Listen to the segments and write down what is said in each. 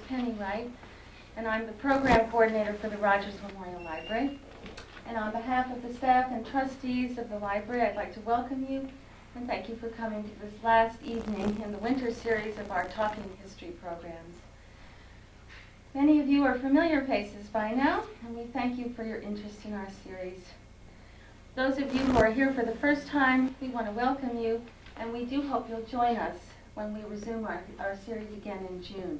Penny Wright, and I'm the program coordinator for the Rogers Memorial Library. And on behalf of the staff and trustees of the library, I'd like to welcome you and thank you for coming to this last evening in the winter series of our Talking History programs. Many of you are familiar faces by now, and we thank you for your interest in our series. Those of you who are here for the first time, we want to welcome you, and we do hope you'll join us when we resume our series again in June.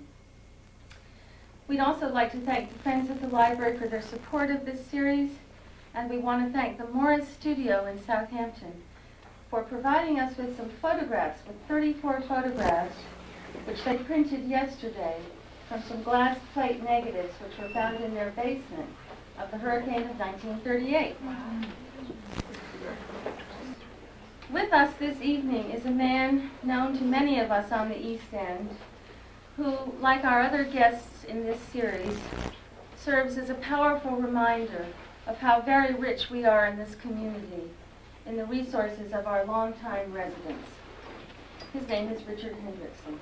We'd also like to thank the Friends of the Library for their support of this series, and we want to thank the Morris Studio in Southampton for providing us with some photographs, with 34 photographs, which they printed yesterday from some glass plate negatives which were found in their basement of the hurricane of 1938. With us this evening is a man known to many of us on the East End, who, like our other guests in this series, serves as a powerful reminder of how very rich we are in this community, in the resources of our longtime residents. His name is Richard Hendrickson.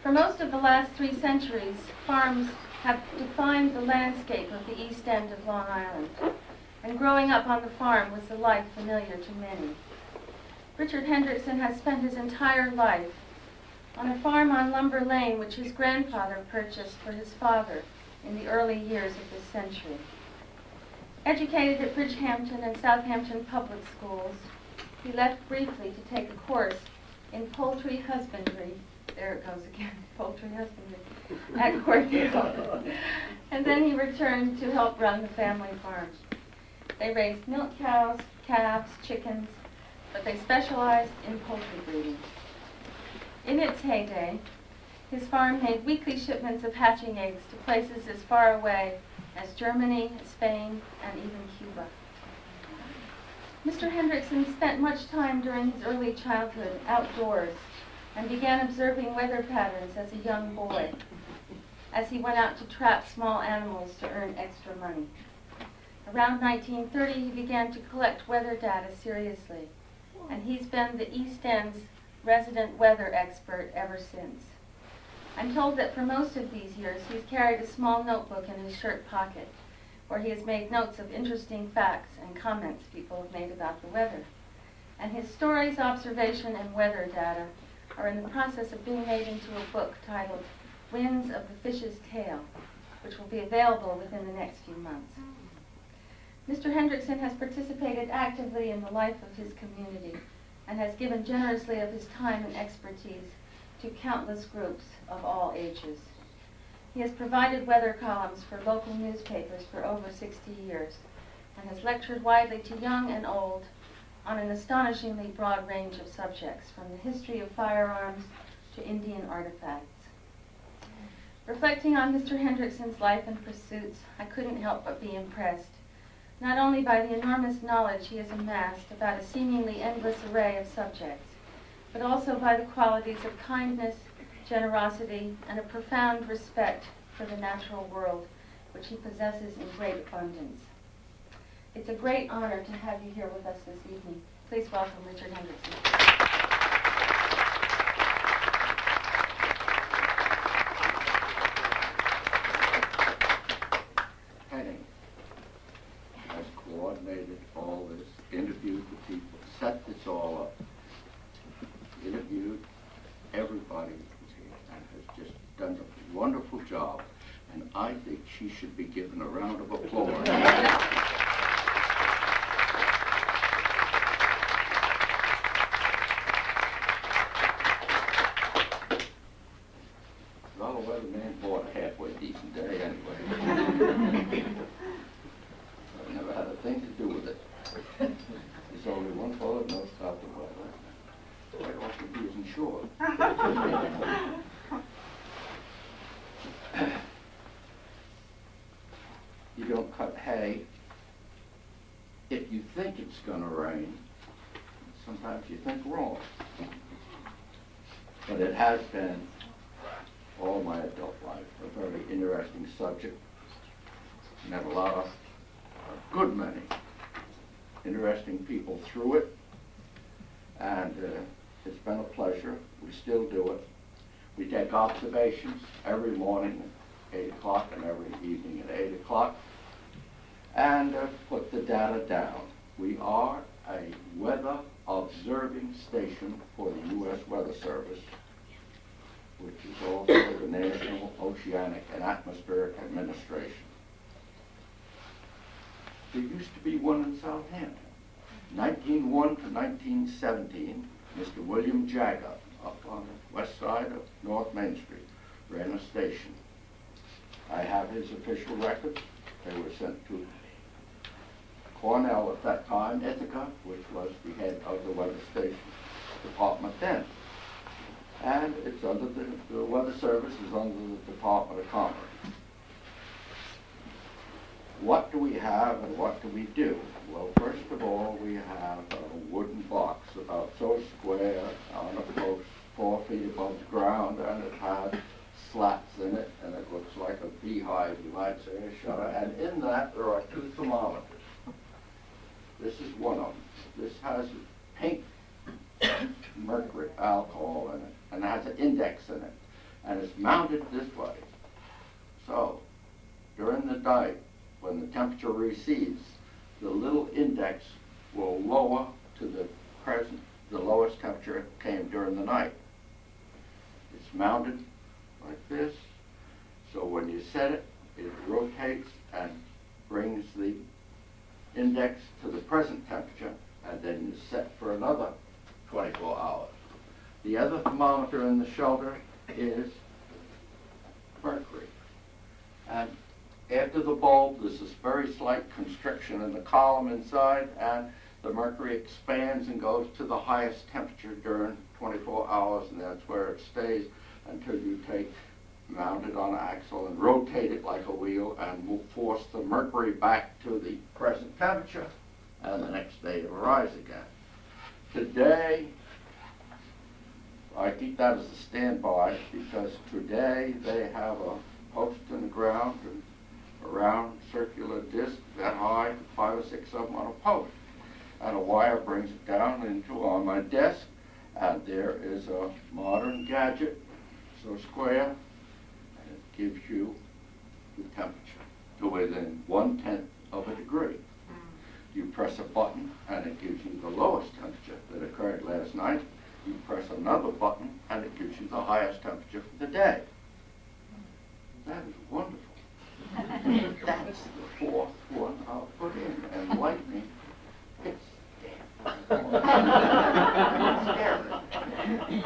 For most of the last 3 centuries, farms have defined the landscape of the East End of Long Island, and growing up on the farm was a life familiar to many. Richard Hendrickson has spent his entire life on a farm on Lumber Lane, which his grandfather purchased for his father in the early years of this century. Educated at Bridgehampton and Southampton public schools, he left briefly to take a course in poultry husbandry, there it goes again, poultry husbandry, at Cornell. And then he returned to help run the family farm. They raised milk cows, calves, chickens, but they specialized in poultry breeding. In its heyday, his farm made weekly shipments of hatching eggs to places as far away as Germany, Spain, and even Cuba. Mr. Hendrickson spent much time during his early childhood outdoors and began observing weather patterns as a young boy, as he went out to trap small animals to earn extra money. Around 1930, he began to collect weather data seriously, and he's been the East End's resident weather expert ever since. I'm told that for most of these years, he's carried a small notebook in his shirt pocket, where he has made notes of interesting facts and comments people have made about the weather. And his stories, observation, and weather data are in the process of being made into a book titled Winds of the Fish's Tail, which will be available within the next few months. Mr. Hendrickson has participated actively in the life of his community and has given generously of his time and expertise to countless groups of all ages. He has provided weather columns for local newspapers for over 60 years and has lectured widely to young and old on an astonishingly broad range of subjects, from the history of firearms to Indian artifacts. Reflecting on Mr. Hendrickson's life and pursuits, I couldn't help but be impressed, not only by the enormous knowledge he has amassed about a seemingly endless array of subjects, but also by the qualities of kindness, generosity, and a profound respect for the natural world, which he possesses in great abundance. It's a great honor to have you here with us this evening. Please welcome Richard Hendrickson. Coordinated all this, interviewed the people, set this all up, interviewed everybody who's here, and has just done a wonderful job. And I think she should be given a round of applause. Well, the weatherman bought a halfway decent day anyway. Never had a thing to do with it. There's only one fellow that knows about the weather. Quite often he isn't sure. You don't cut hay if you think it's going to rain. Sometimes you think wrong. But it has been, all my adult life, a very interesting subject. Met a lot of a good many interesting people through it, and it's been a pleasure. We still do it. We take observations every morning at 8 o'clock and every evening at 8 o'clock and put the data down. We are a weather observing station for the U.S. Weather Service, which is also the National Oceanic and Atmospheric Administration. There used to be one in Southampton. 1901 to 1917, Mr. William Jagger, up on the west side of North Main Street, ran a station. I have his official records. They were sent to Cornell at that time, Ithaca, which was the head of the weather station department then. And it's under the Weather Service is under the Department of Commerce. What do we have and what do we do? Well, first of all, we have a wooden box about so square on a post 4 feet above the ground, and it has slats in it, and it looks like a beehive, you might say, a shutter. And in that, there are 2 thermometers. This is one of them. This has pink mercury alcohol in it, and it has an index in it, and it's mounted this way. So, during the night, when the temperature recedes, the little index will lower to the lowest temperature it came during the night. It's mounted like this, so when you set it, it rotates and brings the index to the present temperature, and then you set for another 24 hours. The other thermometer in the shelter is mercury. And after the bulb, there's this very slight constriction in the column inside, and the mercury expands and goes to the highest temperature during 24 hours, and that's where it stays until you mount it on an axle and rotate it like a wheel and force the mercury back to the present temperature, and the next day it'll rise again. Today, I keep that as a standby because today they have a post in the ground and a round circular disc that high, 5 or 6 of them on a post. And a wire brings it down on my desk, and there is a modern gadget, so square, and it gives you the temperature to within 1/10 of a degree. You press a button, and it gives you the lowest temperature that occurred last night. You press another button, and it gives you the highest temperature for the day. That is wonderful. That's the 4th one I'll put in, and lightning hits scary.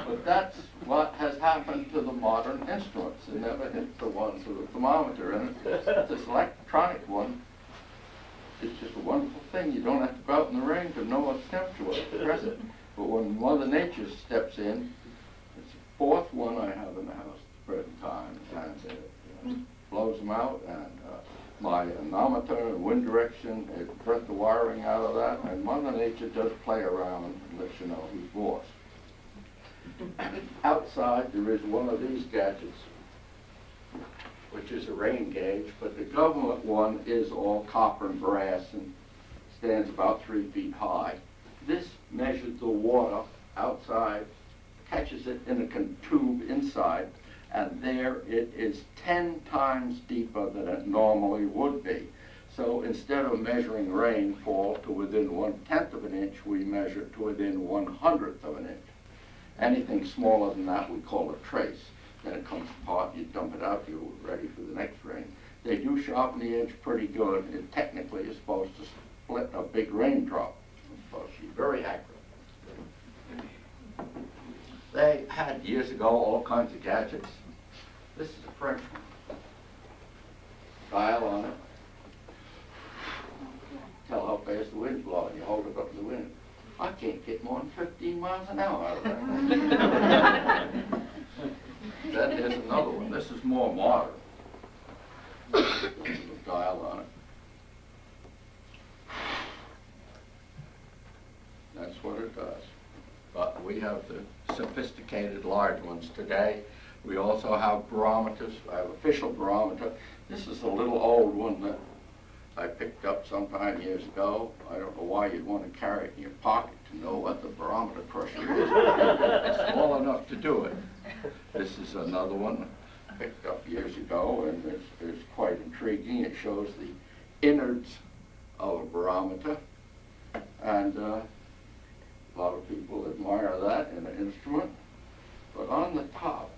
But that's what has happened to the modern instruments. It never hit the ones with a thermometer in it. This electronic one is just a wonderful thing. You don't have to go out in the rain to know what temperature was at present. But when Mother Nature steps in, it's the 4th one I have in the house at the present time, and blows them out, and my anemometer and wind direction, it burnt the wiring out of that, and Mother Nature does play around and lets you know who's boss. Outside there is one of these gadgets, which is a rain gauge, but the government one is all copper and brass and stands about 3 feet high. This measures the water outside, catches it in a tube inside, and there it is 10 times deeper than it normally would be. So instead of measuring rainfall to within 1/10 of an inch, we measure it to within 1/100th of an inch. Anything smaller than that we call a trace. Then it comes apart, you dump it out, you're ready for the next rain. They do sharpen the edge pretty good. It technically is supposed to split a big raindrop. It's supposed to be very accurate. They had years ago all kinds of gadgets. This is a French one. Dial on it. Tell how fast the wind's blowing. You hold it up to the wind. I can't get more than 15 miles an hour out of that. Then there's another one. This is more modern. Dial on it. That's what it does. But we have the sophisticated large ones today. We also have barometers. I have official barometer. This is a little old one that I picked up sometime years ago. I don't know why you'd want to carry it in your pocket to know what the barometer pressure is. It's small enough to do it. This is another one picked up years ago, and it's quite intriguing. It shows the innards of a barometer, and a lot of people admire that in an instrument. But on the top,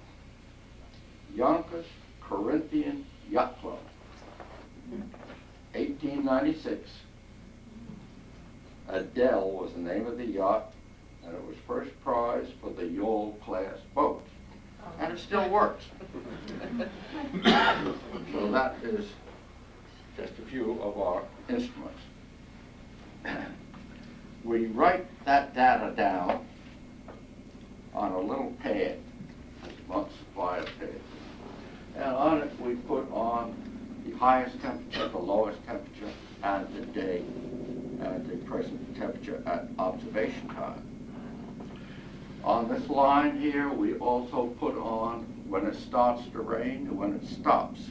Yonkers Corinthian Yacht Club, 1896. Adele was the name of the yacht, and it was first prize for the Yule class boat. And it still works. So that is just a few of our instruments. We write that data down on a little pad, a month's supply of pads. And on it we put on the highest temperature, the lowest temperature, and the day, and the present temperature at observation time. On this line here, we also put on when it starts to rain and when it stops.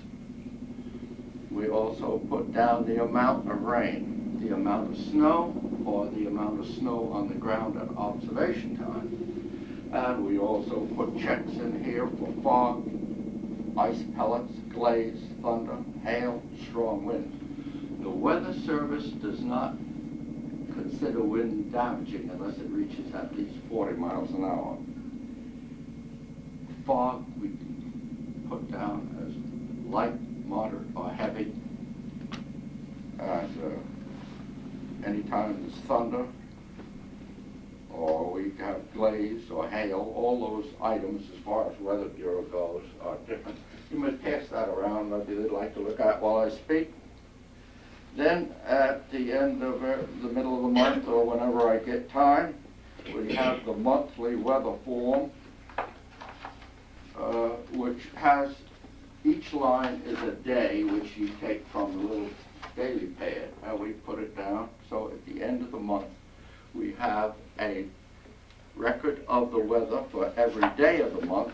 We also put down the amount of rain, the amount of snow, or the amount of snow on the ground at observation time. And we also put checks in here for fog, ice pellets, glaze, thunder, hail, strong wind. The Weather Service does not consider wind damaging unless it reaches at least 40 miles an hour. Fog we put down as light, moderate, or heavy. And anytime there's thunder, or we have glaze or hail, all those items as far as Weather Bureau goes are different. You may pass that around, maybe they'd like to look at while I speak. Then at the end of the middle of the month, or whenever I get time, we have the monthly weather form, which has, each line is a day which you take from the little daily pad, and we put it down. So at the end of the month, we have a record of the weather for every day of the month,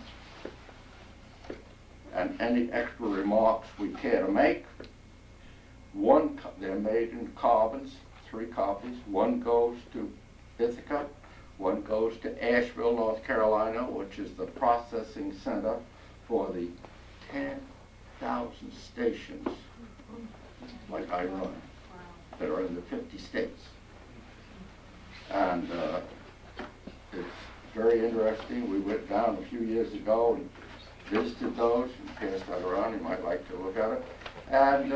and any extra remarks we care to make. They're made in carbons, 3 copies. One goes to Ithaca, one goes to Asheville, North Carolina, which is the processing center for the 10,000 stations, like I run, that are in the 50 states. And it's very interesting. We went down a few years ago and visited those and passed that around. You might like to look at it. And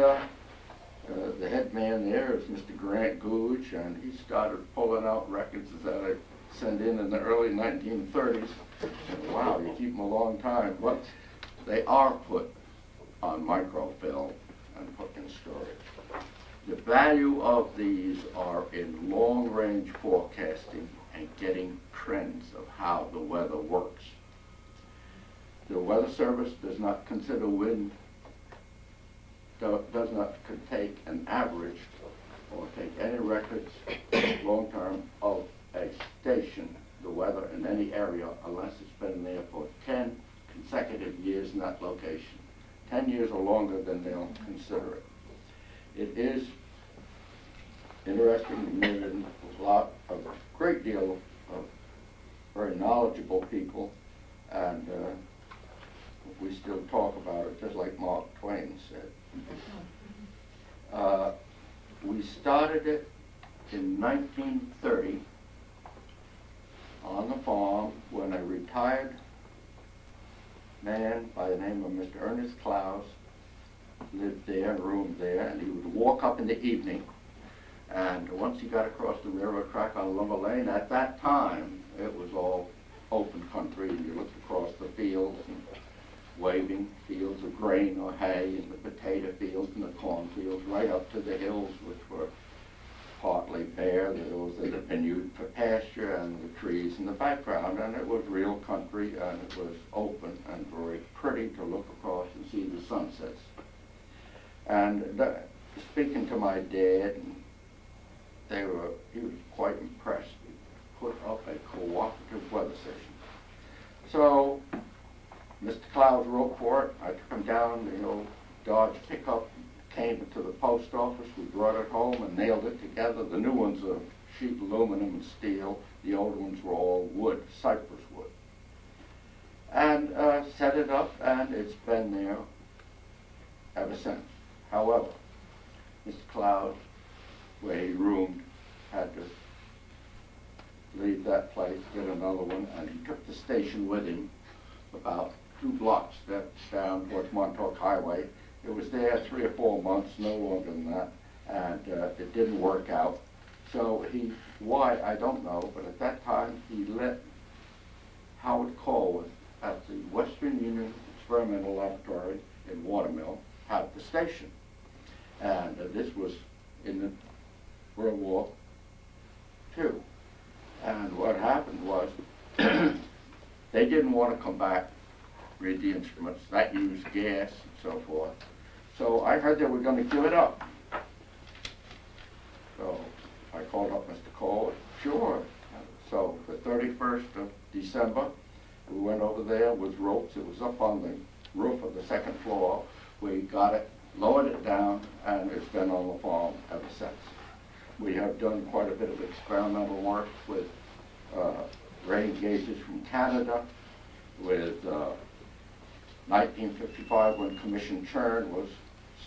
the head man there is Mr. Grant Googe, and he started pulling out records that I sent in the early 1930s. And wow, you keep them a long time. But they are put on microfilm and put in storage. The value of these are in long-range forecasting and getting trends of how the weather works. The Weather Service does not consider wind, does not take an average or take any records long-term of a station, the weather in any area, unless it's been there for 10 consecutive years in that location. 10 years or longer, then they'll consider it. It is interesting. We met a great deal of very knowledgeable people, and we still talk about it, just like Mark Twain said. We started it in 1930 on the farm when a retired man by the name of Mr. Ernest Clowes lived there, roomed there, and he would walk up in the evening, and once he got across the railroad track on Lumber Lane, at that time it was all open country, and you looked across the fields and waving fields of grain or hay, and the potato fields and the corn fields, right up to the hills, which were partly bare. Those that had been used for pasture, and the trees in the background, and it was real country, and it was open and very pretty to look across and see the sunsets. And speaking to my dad, he was quite impressed. He put up a cooperative weather station. So Mr. Clowes wrote for it. I took him down the old Dodge pickup, came to the post office. We brought it home and nailed it together. The new ones are sheet aluminum and steel. The old ones were all wood, cypress wood. and set it up, and it's been there ever since. However, Mr. Cloud, where he roomed, had to leave that place, get another one, and he took the station with him about 2 blocks down towards Montauk Highway. It was there 3 or 4 months, no longer than that, and it didn't work out. So why, I don't know, but at that time he let Howard Corwith at the Western Union Experimental Laboratory in Watermill have the station. And this was in the World War II. And what happened was they didn't want to come back, read the instruments. That used gas and so forth. So I heard they were going to give it up. So I called up Mr. Cole. Sure. So the 31st of December, we went over there with ropes. It was up on the roof of the 2nd floor. We got it, lowered it down, and it's been on the farm ever since. We have done quite a bit of experimental work with rain gauges from Canada, with 1955 when Commission Churn was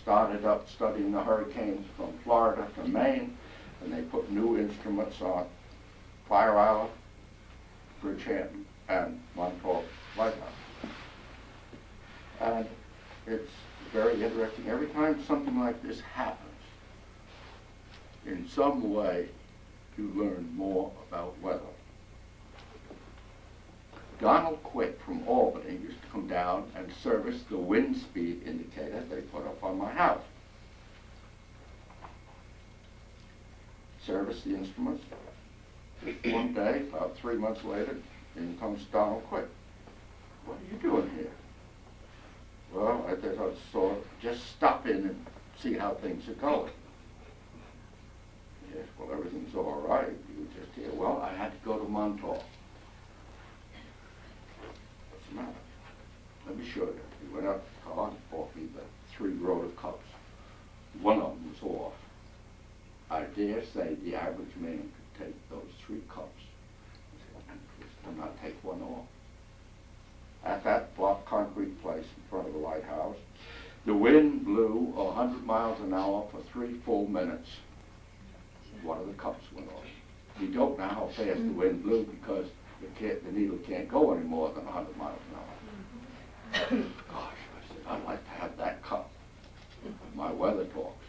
started up studying the hurricanes from Florida to Maine, and they put new instruments on Fire Island, Bridgehampton, and Montauk Lighthouse. And it's very interesting. Every time something like this happens, in some way, you learn more about weather. Donald Quick from Albany used to come down and service the wind speed indicator they put up on my house. Service the instruments. One day, about 3 months later, in comes Donald Quick. What are you doing here? Well, I thought I'd just stop in and see how things are going. Yes, well, everything's all right. You were just here. Well, I had to go to Montauk. What's the matter? Let me show you. He went out to the car and bought me the 3 rotor cups. One of them was off. I dare say the average man could take those 3 cups and not take one off. At that block concrete place in front of the lighthouse, the wind blew 100 miles an hour for 3 full minutes. One of the cups went off. You don't know how fast the wind blew because the needle can't go any more than 100 miles an hour. Gosh, I said, I'd like to have that cup. My weather talks.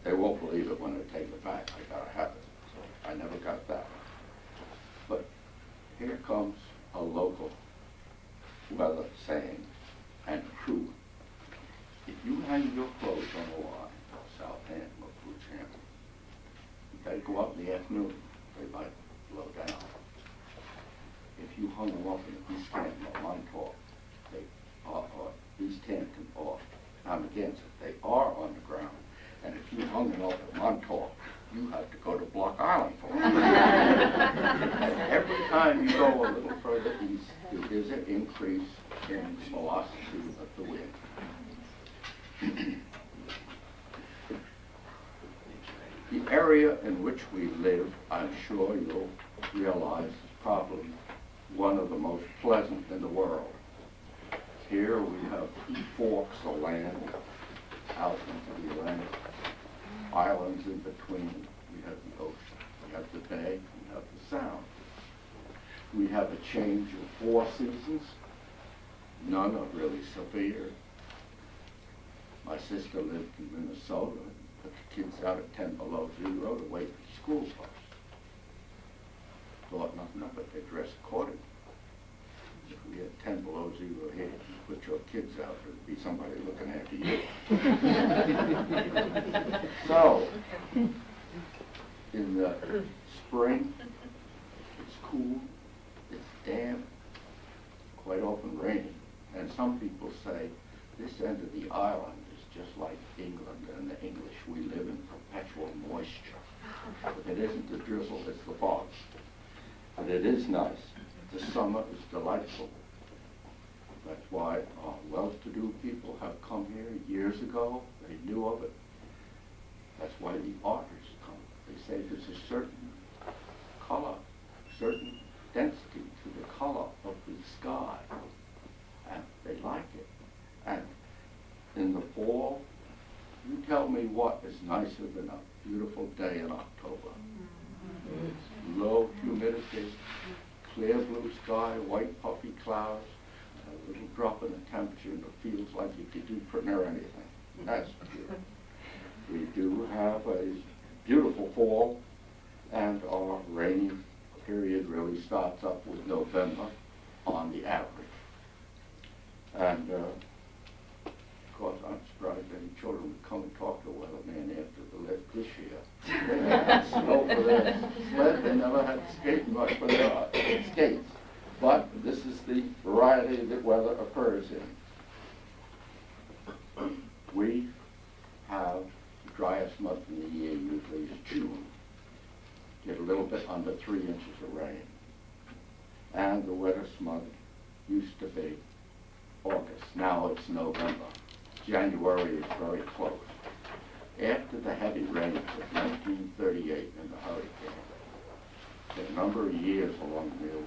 They won't believe it when they take it back. I gotta have it. So I never got that. But here comes a local weather saying and true. If you hang your clothes on the line, Southampton or Bridgehampton, they go up in the afternoon, they might blow down. If you hung them up in East Hampton or Montauk, or East Hampton or against it, they are on the ground. And if you hung them up at Montauk, you have to go to Block Island for them. And every time you go a little further east, there is an increase in velocity of the wind. The area in which we live, I'm sure you'll realize, is probably one of the most pleasant in the world. Here we have forks of land out into the Atlantic, islands in between. We have the ocean, we have the bay, we have the sound. We have a change of 4 seasons. None are really severe. My sister lived in Minnesota and put the kids out at 10 below 0 to wait for the school bus. Thought nothing of it, they dress accordingly. If we had 10 below 0 here, you put your kids out, there'd be somebody looking after you. So, in the spring, it's cool, it's damp, quite often raining. And some people say this end of the island is just like England and the English. We live in perpetual moisture. If it isn't the drizzle, it's the fog. But it is nice. The summer is delightful. That's why well-to-do people have come here years ago. They knew of it. That's why the artists come. They say there's a certain color, certain density to the color of the sky in the fall, you tell me what is nicer than a beautiful day in October. It's low humidity, clear blue sky, white puffy clouds, a little drop in the temperature, and it feels like you could do pretty near anything. That's beautiful. We do have a beautiful fall, and our rainy period really starts up with November on the average. And of course, I'm surprised any children would come and talk to the weatherman after the lift this year. They never had snow for their sled, they never had skating much for their skates. But this is the variety that weather occurs in. We have the driest month in the year, usually is June. Get a little bit under 3 inches of rain. And the wettest month used to be August. Now it's November. January is very close. After the heavy rains of 1938 and the hurricane, the number of years along the Middle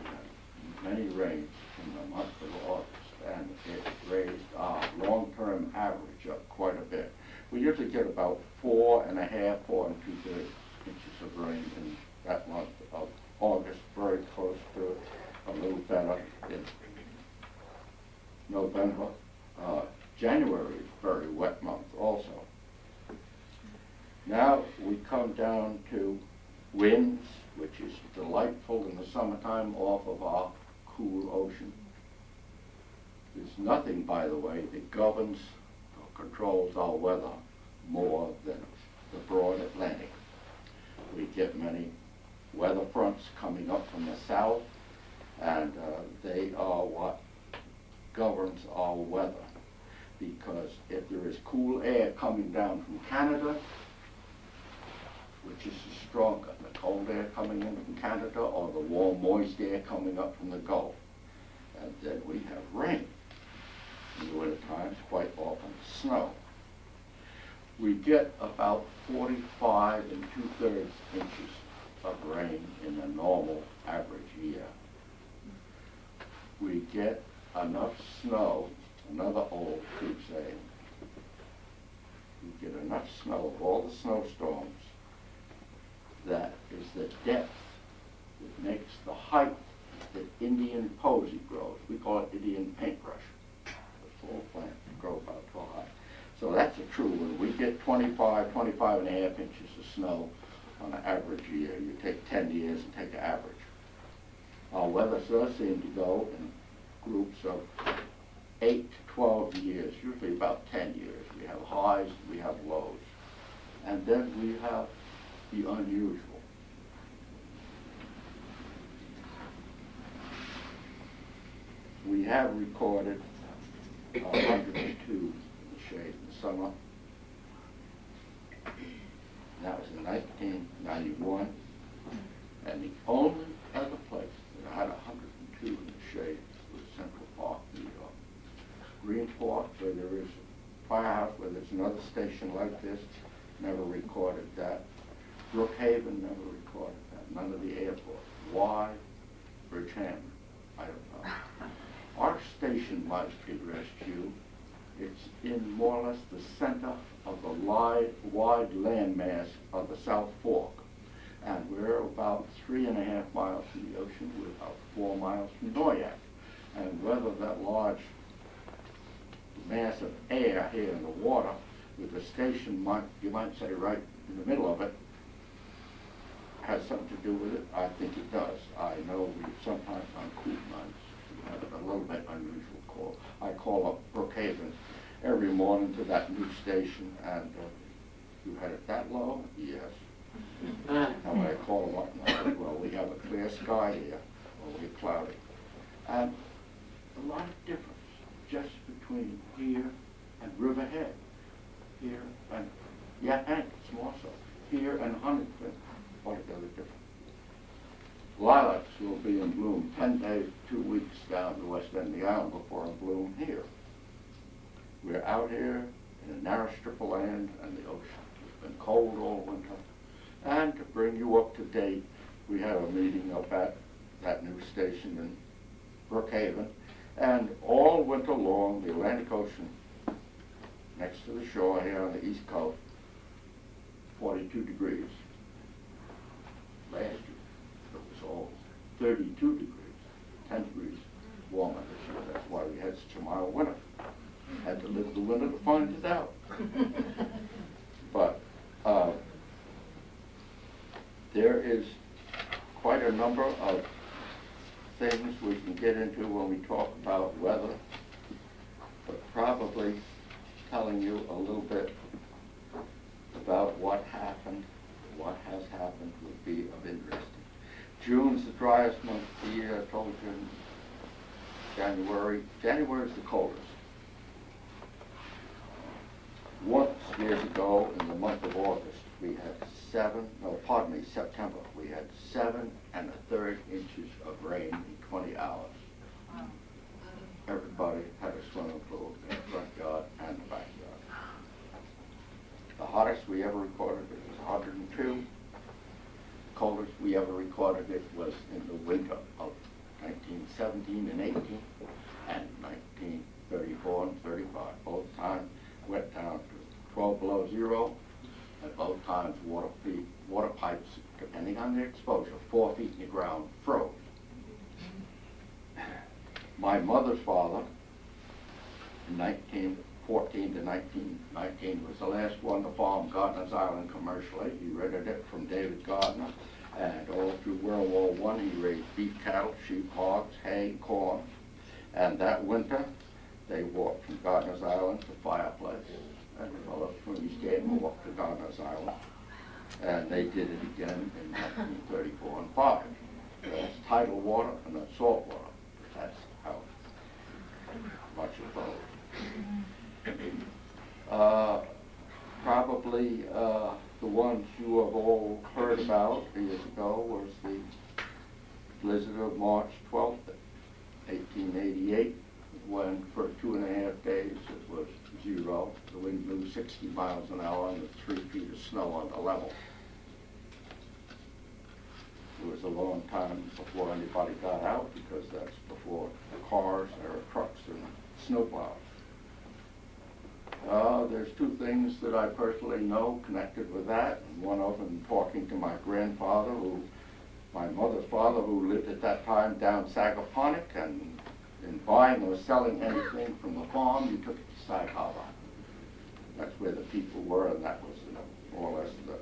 many rains in the month of August, and it raised our long-term average up quite a bit. We usually get about 4.5, 4 2/3 inches of rain in that month of August, very close to a little better in November. January is a very wet month also. Now we come down to winds, which is delightful in the summertime off of our cool ocean. There's nothing, by the way, that governs or controls our weather more than the broad Atlantic. We get many weather fronts coming up from the south, and they are what governs our weather. Because if there is cool air coming down from Canada, which is stronger, the cold air coming in from Canada or the warm, moist air coming up from the Gulf, and then we have rain. In the winter times, quite often snow. We get about 45 2/3 inches of rain in a normal average year. We get enough snow, another old true saying, we get enough snow of all the snowstorms that is the depth that makes the height that Indian posy grows. We call it Indian paintbrush. The full plant grows about 12 high. So that's a true one. We get 25, 25.5 inches of snow on an average year. You take 10 years and take an average. Our weather does seem to go in groups of 8 to 12 years, usually about 10 years. We have highs, we have lows. And then we have the unusual. We have recorded 102 in the shade in the summer. That was in 1991. And the only other place that had 102 in the shade was Central Park, New York. Greenport, where there is a firehouse, where there's another station like this, never recorded that. Brookhaven never recorded that. None of the airports. Why? Bridgehampton. I don't know. Our station might interest you. It's in more or less the center of the wide landmass of the South Fork. And we're about 3.5 miles from the ocean. We're about 4 miles from Noyak. And whether that large mass of air here in the water with the station, you might say right in the middle of it, has something to do with it, I think it does. I know we sometimes on cool nights we have a little bit unusual call. I call up Brookhaven every morning to that new station, and you had it that low? Yes. And when I call them up, and I say, well, we have a clear sky here, or we're cloudy. And a lot of difference just between here and Riverhead. Here and, and it's more so. Here and Huntington, altogether different. Lilacs will be in bloom 10 days, 2 weeks down the west end of the island before in bloom here. We're out here in a narrow strip of land and the ocean. It's been cold all winter. And to bring you up to date, we had a meeting up at that new station in Brookhaven, and all winter long the Atlantic Ocean next to the shore here on the East Coast, 42 degrees. Last year, it was all 32 degrees, 10 degrees warmer this year. That's why we had such a mild winter. Had to live the winter to find it out. But there is quite a number of things we can get into when we talk about weather, but probably telling you a little bit about what happened, what has happened would be of interest. June's the driest month of the year. I told you in January. January is the coldest. Once, years ago, in the month of August, we had September, we had 7 1/3 inches of rain in 20 hours. Wow. Everybody had a swimming pool in the front yard and the backyard. The hottest we ever recorded it was 102. The coldest we ever recorded it was in the winter of 1917 and 18 and 1934 and 35. Both times went down to 12 below zero. At both times, water pipes, depending on the exposure, 4 feet in the ground, froze. My mother's father, in 1914 to 1919, was the last one to farm Gardiner's Island commercially. He rented it from David Gardner, and all through World War I, he raised beef cattle, sheep, hogs, hay, corn. And that winter, they walked from Gardiner's Island to Fireplace. And developed from East Haven, walked to Gardiner's Island. And they did it again in 1934 and 5. That's tidal water and that's salt water. That's how much it flows. Probably the ones you have all heard about years ago was the blizzard of March 12th, 1888, when for 2.5 days it was 0. The wind blew 60 miles an hour and 3 feet of snow on the level. It was a long time before anybody got out because that's before cars or trucks and snowplows. There's 2 things that I personally know connected with that. And one of them, talking to my grandfather, my mother's father, who lived at that time down Sagaponack, and in buying or selling anything from the farm, you took it to Sag Harbor. That's where the people were, and that was more or less the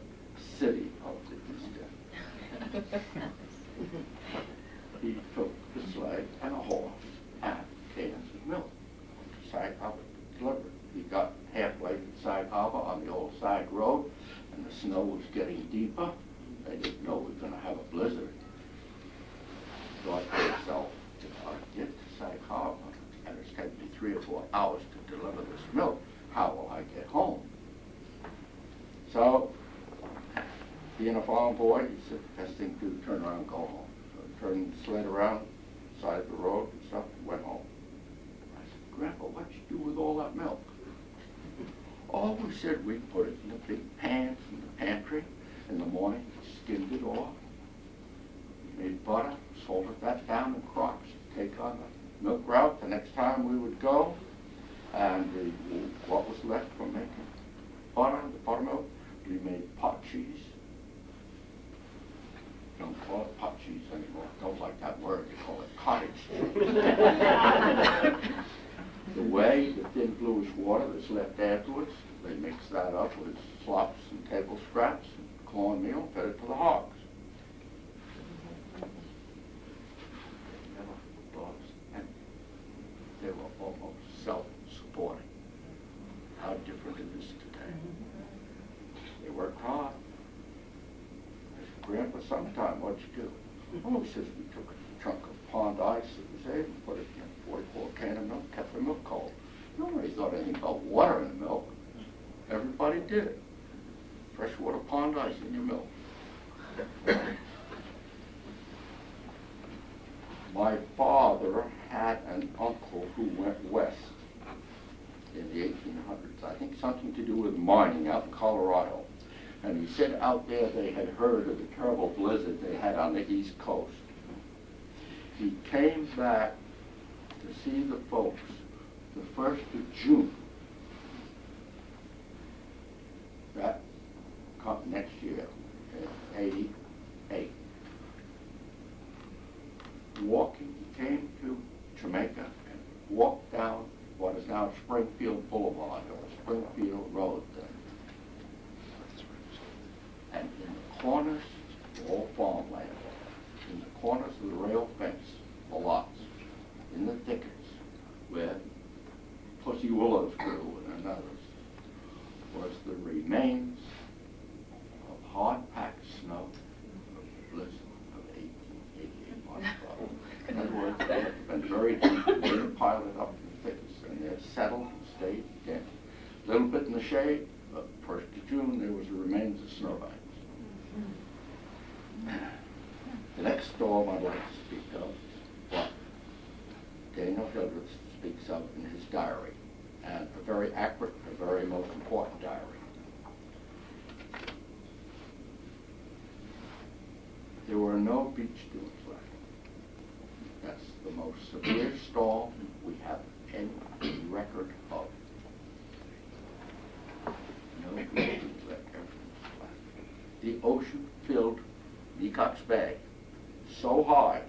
city of the East End. He took the sled and a horse and cans of milk to Sag Harbor to deliver it. He got halfway to Sag Harbor on the old Sag Road, and the snow was getting deeper. They didn't know we were going to have a blizzard. Thought to himself, if I get to Sag Harbor, and it's taken me 3 or 4 hours to deliver this milk, how will I get home? So, being a farm boy, he said, the best thing to do, turn around and go home. So he turned the sled around, side of the road and stuff, and went home. I said, Grandpa, what'd you do with all that milk? Oh, we said we put it in the big pans in the pantry. In the morning, skimmed it off. We made butter, salted that down in crocks, take on the milk route. The next time we would go, and what was left from making butter, the buttermilk, we made pot cheese. Don't call it pot cheese anymore. Don't like that word. They call it cottage cheese. The whey, the thin bluish water that's left afterwards, they mix that up with slops and table scraps and cornmeal, fed it to the hogs. Never lost any. They were almost self-supporting. How different it is today. They worked hard. I said, Grandpa, sometime, what'd you do? Oh, he says, we took a chunk of pond ice that was there and put it in a 44 can of milk, kept the milk cold. Nobody thought anything about water in the milk. Everybody did it. Freshwater pond ice in your milk. My father had an uncle who went west in the 1800s. I think something to do with mining out in Colorado. And he said out there they had heard of the terrible blizzard they had on the East Coast. He came back to see the folks the 1st of June now Springfield Boulevard, or Springfield Road then. And in the corners, all farmland. In the corners of the rail fence, the lots, in the thickets, where pussy willows grew and others, was the remains of hard-packed snow of the blizzard of 1888 Montreux. In other words, they have been very deep, and they piled it up in the thickets, and they're settled and stayed again. A little bit in the shade, but 1st of June, there was the remains of snowbanks. The next storm I'd like to speak of is what Daniel Hendrickson speaks of in his diary, and a very accurate, a very most important diary. There were no beach dunes left. That's the most severe storm we have any record of. No beach dunes left. Everything's flat. The ocean filled Mecox Bay so high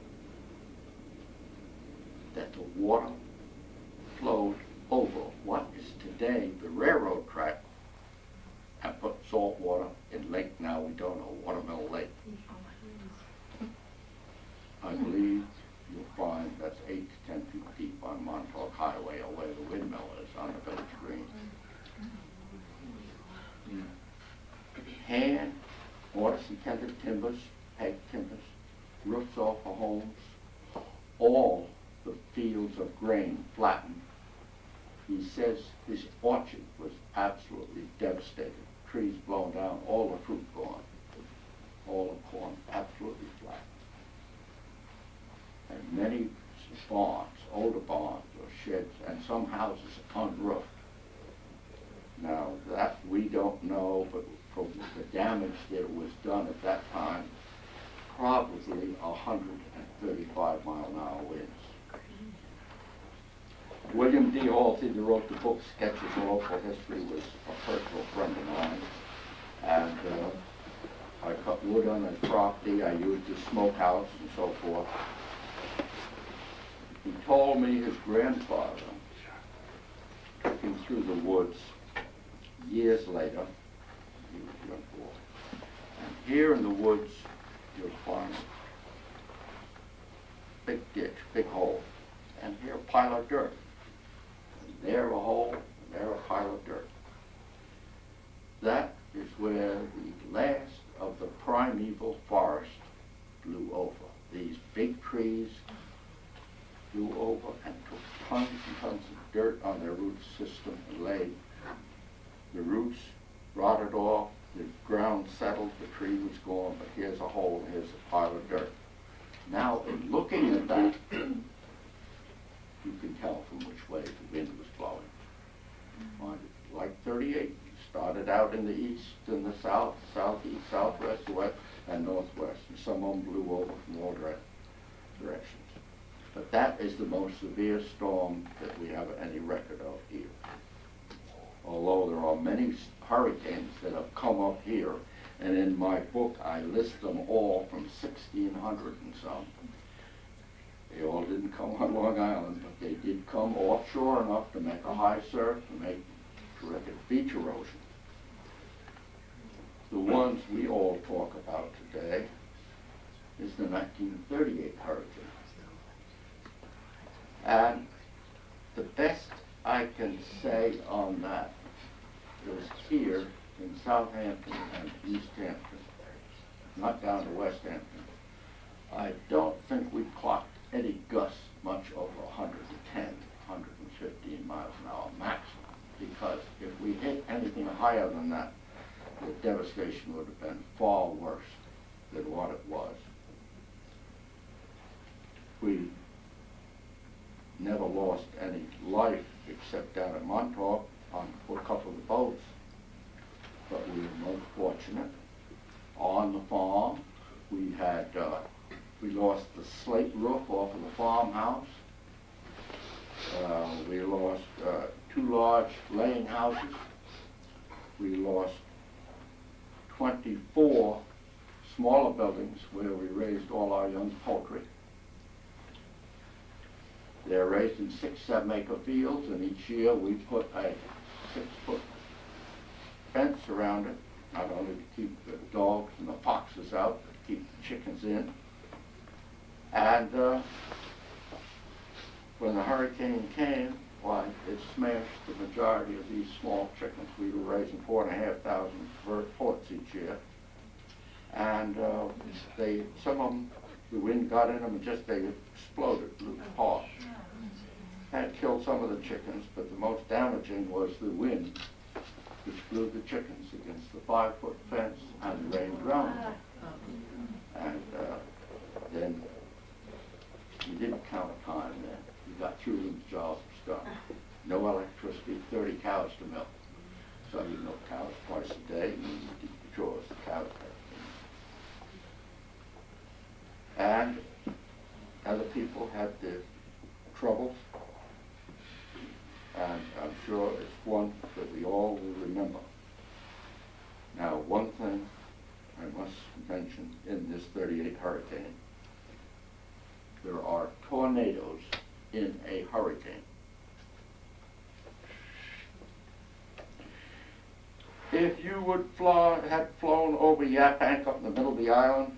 that the water flowed over what is today the railroad track and put salt water in Lake, now we don't know, Watermill Lake. I believe you'll find that's 8 to 10 feet deep on Montauk Highway, or where the windmill is on the village green. Hand, mortise and tenon timbers, peg timbers, roofs off of homes, all the fields of grain flattened. He says his orchard was absolutely devastated. Trees blown down, all the fruit gone, all the corn absolutely flat. And many barns, older barns or sheds, and some houses unroofed. Now that we don't know, but from the damage that was done at that time, probably 135-mile-an-hour winds. William D. Halsey, who wrote the book Sketches of Local History, was a personal friend of mine, and I cut wood on his property. I used his smokehouse and so forth. He told me his grandfather took him through the woods years later. He was a young boy. And here in the woods, you'll find a big ditch, big hole, and here a pile of dirt. And there a hole, and there a pile of dirt. That is where the last of the primeval forest blew over. These big trees blew over and took tons and tons of dirt on their root system and laid. The roots rotted off, the ground settled, the tree was gone, but here's a hole, and here's a pile of dirt. Now, in looking at that, you can tell from which way the wind was blowing. Like 38, it started out in the east, in the south, southeast, southwest, west, and northwest, and some of them blew over from all directions. But that is the most severe storm that we have any record of here. Although there are many hurricanes that have come up here, and in my book I list them all from 1600 and some. They all didn't come on Long Island, but they did come offshore enough to make a high surf, to make terrific beach erosion. The ones we all talk about today is the 1938 hurricane. And the best I can say on that is here in Southampton and East Hampton, not down to West Hampton. I don't think we clocked any gusts much over 110, 115 miles an hour maximum, because if we hit anything higher than that, the devastation would have been far worse than what it was. We never lost any life except down at Montauk on a couple of the boats, but we were most fortunate. On the farm, we had we lost the slate roof off of the farmhouse. We lost 2 large laying houses. We lost 24 smaller buildings where we raised all our young poultry. They're raised in 6, 7 acre fields, and each year we put a 6-foot fence around it, not only to keep the dogs and the foxes out, but to keep the chickens in. And when the hurricane came, why, it smashed the majority of these small chickens. We were raising 4,500 ports each year. And some of them, the wind got in them and just they exploded, blew apart. That killed some of the chickens, but the most damaging was the wind, which blew the chickens against the 5-foot fence, and the rain drowned them. And then you didn't count time then. You got through and the job was done. No electricity, 30 cows to milk. So you milk cows twice a day, and you keep the chores, the cows have. And other people had their troubles, and I'm sure it's one that we all will remember. Now, one thing I must mention in this 38 hurricane, there are tornadoes in a hurricane. If you would had flown over Yaphank up in the middle of the island,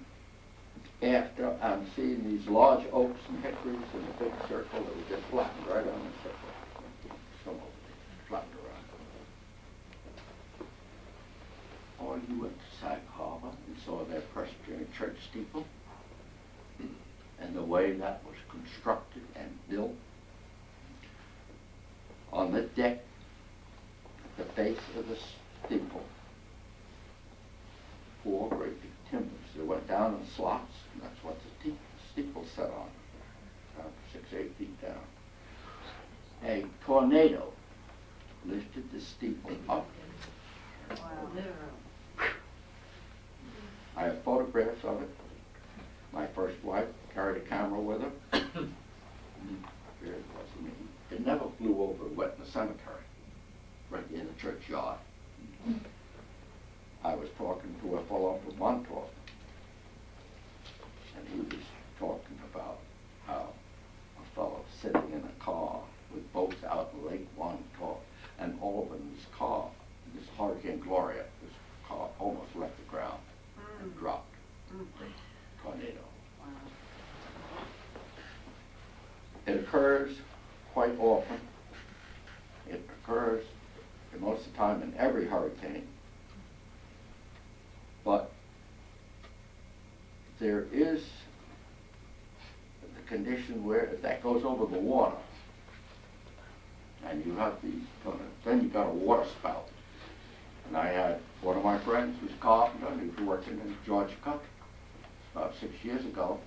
after I'm seeing these large oaks and hickories in a big circle that would get flattened right on the circle. Some of them flattened around. Or you went to Sag Harbor and saw their Presbyterian church steeple and the way that was constructed and built. On the deck, at the base of the steeple, 4 great big timbers. They went down in slots, and that's what the steeple set on, 6, 8 feet down. A tornado lifted the steeple up. Wow. I have photographs of it. My first wife carried a camera with her. It never flew over wet in the cemetery, right in the churchyard. I was talking to a fellow from Montauk, and he was talking about how a fellow sitting in a car with boats out in Lake Montauk, and all of in this car, this Hurricane Gloria, this car almost left the ground and dropped. Tornado. It occurs quite often. It occurs most of the time in every hurricane. But there is the condition where if that goes over the water, and you have then you got a water spout. And I had one of my friends who's a carpenter, and he was working in Georgia about 6 years ago.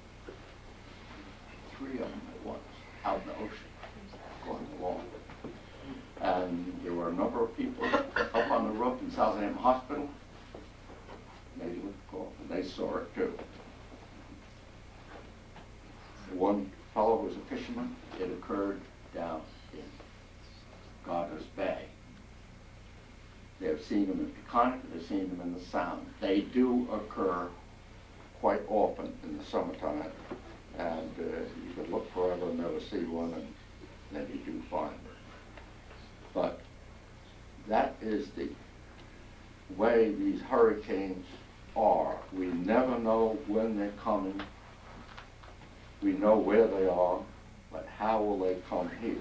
3 of them at once, out in the ocean, going along. And there were a number of people up on the roof in Southampton Hospital. They looked cool, and they saw it too. One fellow was a fisherman. It occurred down in Gardner's Bay. They've seen them in Peconic, they've seen them in the Sound. They do occur quite often in the summertime, and you could look forever and never see one, and then you do find it. But that is the way these hurricanes are. We never know when they're coming. We know where they are, but how will they come here?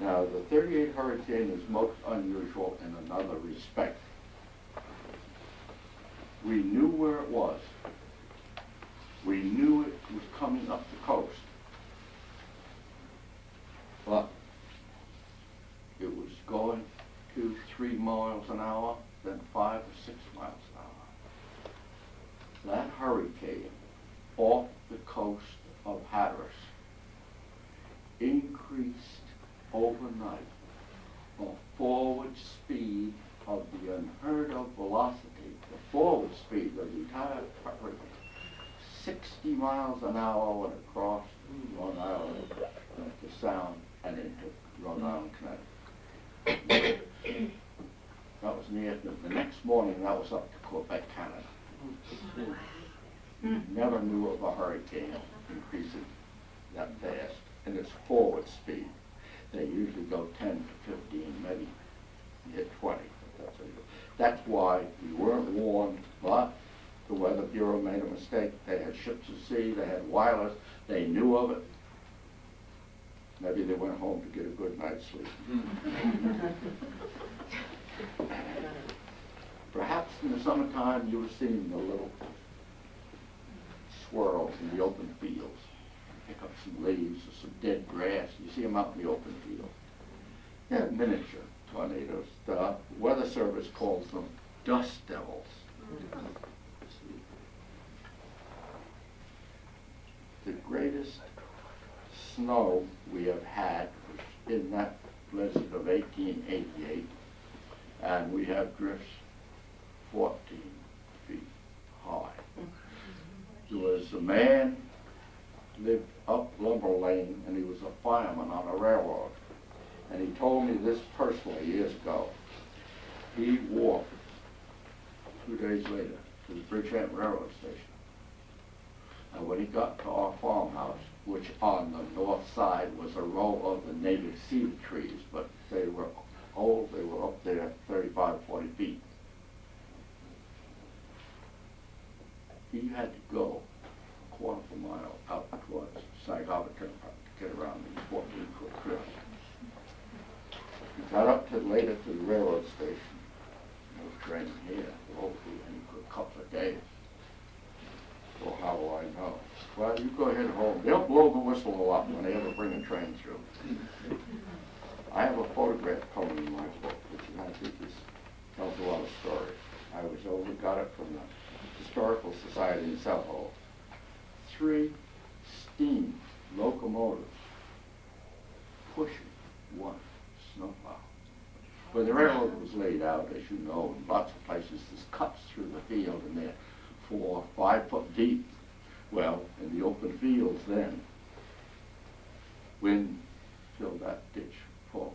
Now, the 38 hurricane is most unusual in another respect. We knew where it was. We knew it was coming up the coast. But it was going 2, 3 miles an hour, then 5 or 6 miles an hour. That hurricane off the coast of Hatteras increased overnight a forward speed of the unheard of velocity, the forward speed of the entire hurricane, 60 miles an hour when it crossed Long Island into Sound and into Rhode Island, Connecticut. That was in the afternoon. The next morning, that was up to Quebec, Canada. Never knew of a hurricane increasing that fast. in its forward speed. They usually go 10 to 15, maybe hit 20. That's why we weren't warned, but the Weather Bureau made a mistake. They had ships at sea, they had wireless, they knew of it. Maybe they went home to get a good night's sleep. Perhaps in the summertime you have seen the little swirls in the open fields. Pick up some leaves or some dead grass. You see them out in the open field. They're miniature tornadoes. The Weather Service calls them dust devils. The greatest snow we have had was in that blizzard of 1888, and we have drifts 14 feet high. There was a man lived up Lumber Lane, and he was a fireman on a railroad. And he told me this personally years ago. He walked 2 days later to the Bridgehampton Railroad Station. And when he got to our farmhouse, which on the north side was a row of the native cedar trees, but they were old, they were up there 35, 40 feet. He had to go a quarter of a mile out towards Sag Harbor Turnpike to get around these 14-foot drifts. He got up to later to the railroad station. No train here, locally, and for a couple of days. So how do I know? Well, you go ahead home. They'll blow the whistle a lot when they ever bring a train through. I have a photograph poem in my book, which I think tells a lot of stories. I was over, got it from the Historical Society in Soho. 3 steam locomotives pushing one snowplow. When the railroad was laid out, as you know, in lots of places, there's cuts through the field, and they're 4 or 5 foot deep. Well, in the open fields then, wind filled that ditch full,